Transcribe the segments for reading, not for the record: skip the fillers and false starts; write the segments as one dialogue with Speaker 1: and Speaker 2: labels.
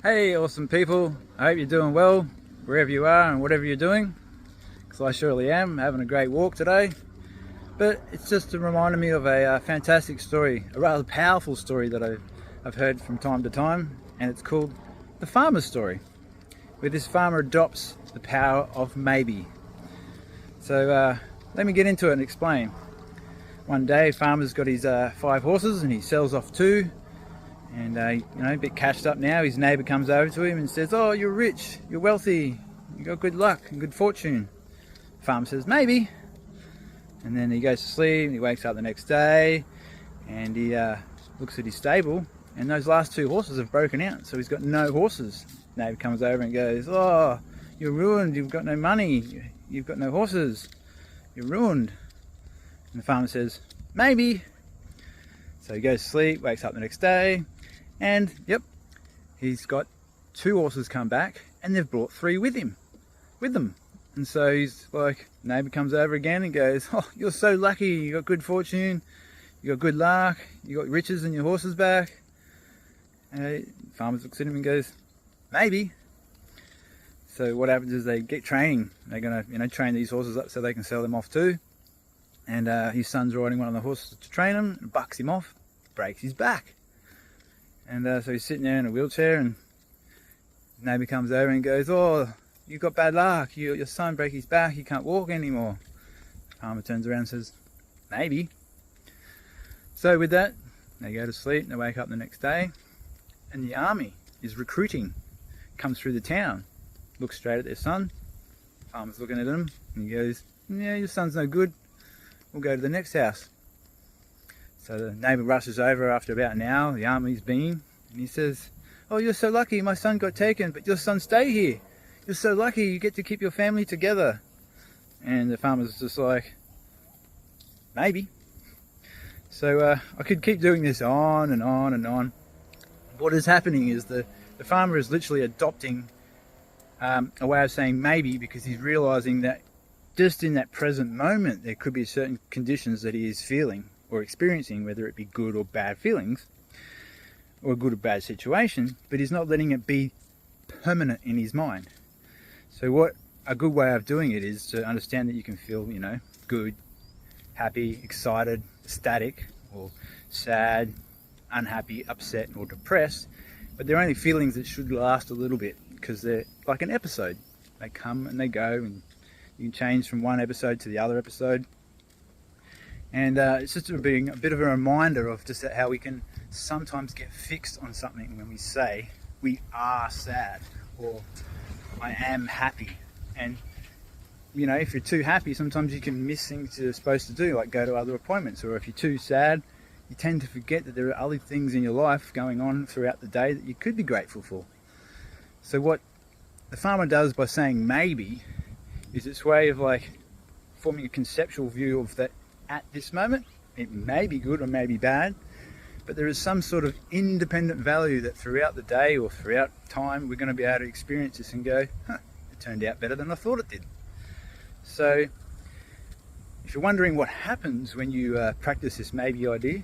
Speaker 1: Hey awesome people, I hope you're doing well wherever you are and whatever you're doing, because I surely am having a great walk today. But it's just reminding me of a fantastic story, a rather powerful story that I've heard from time to time, and it's called The Farmer's Story, where this farmer adopts the power of maybe. So let me get into it and explain. One day farmer's got his 5 horses and he sells off 2. And a bit cashed up now, his neighbour comes over to him and says, "Oh, you're rich, you're wealthy, you got good luck and good fortune." Farmer says, "Maybe." And then he goes to sleep and he wakes up the next day and he looks at his stable and those last 2 horses have broken out, so he's got no horses. Neighbour comes over and goes, "Oh, you're ruined, you've got no money, you've got no horses, you're ruined." And the farmer says, "Maybe." So he goes to sleep, wakes up the next day, and yep, he's got 2 horses come back and they've brought 3 with them. And so he's like, neighbour comes over again and goes, "Oh, you're so lucky, you got good fortune, you got good luck, you got riches and your horses back." And farmer looks at him and goes, "Maybe." So what happens is they get training. They're gonna train these horses up so they can sell them off too. And his son's riding one of the horses to train him and bucks him off, breaks his back. And so he's sitting there in a wheelchair and the neighbour comes over and goes, "Oh, you got bad luck, your son broke his back, he can't walk anymore." The farmer turns around and says, "Maybe." So with that, they go to sleep and they wake up the next day and the army is recruiting, comes through the town, looks straight at their son. The farmer's looking at him and he goes, "Yeah, your son's no good. We'll go to the next house." So the neighbour rushes over after about an hour, the army's been, and he says, "Oh, you're so lucky, my son got taken, but your son stay here. You're so lucky, you get to keep your family together." And the farmer's just like, "Maybe." So I could keep doing this on and on and on. What is happening is the farmer is literally adopting a way of saying maybe, because he's realising that just in that present moment there could be certain conditions that he is feeling or experiencing, whether it be good or bad feelings or a good or bad situation, but he's not letting it be permanent in his mind. So what a good way of doing it is to understand that you can feel, good, happy, excited, ecstatic, or sad, unhappy, upset, or depressed, but they're only feelings that should last a little bit, because they're like an episode. They come and they go, and you can change from one episode to the other episode. And it's just being a bit of a reminder of just how we can sometimes get fixed on something when we say we are sad or I am happy. And if you're too happy, sometimes you can miss things you're supposed to do, like go to other appointments. Or if you're too sad, you tend to forget that there are other things in your life going on throughout the day that you could be grateful for. So what the farmer does by saying maybe is its way of forming a conceptual view of that at this moment it may be good or may be bad, but there is some sort of independent value that throughout the day or throughout time we're going to be able to experience this and go, it turned out better than I thought it did. So if you're wondering what happens when you practice this maybe idea,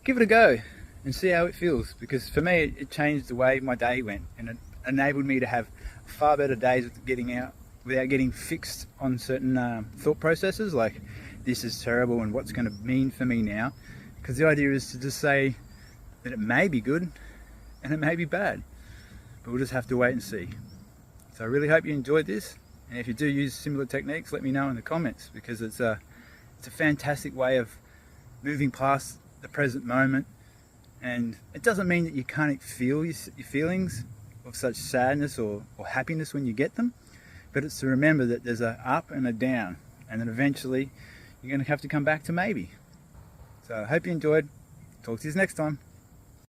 Speaker 1: give it a go and see how it feels, because for me it changed the way my day went, and it enabled me to have far better days with getting out without getting fixed on certain thought processes like this is terrible and what's going to mean for me now, because the idea is to just say that it may be good and it may be bad, but we'll just have to wait and see. So I really hope you enjoyed this, and if you do use similar techniques, let me know in the comments, because it's a fantastic way of moving past the present moment. And it doesn't mean that you can't feel your feelings of such sadness or happiness when you get them, but it's to remember that there's a up and a down, and then eventually you're going to have to come back to maybe. So I hope you enjoyed. Talk to you next time.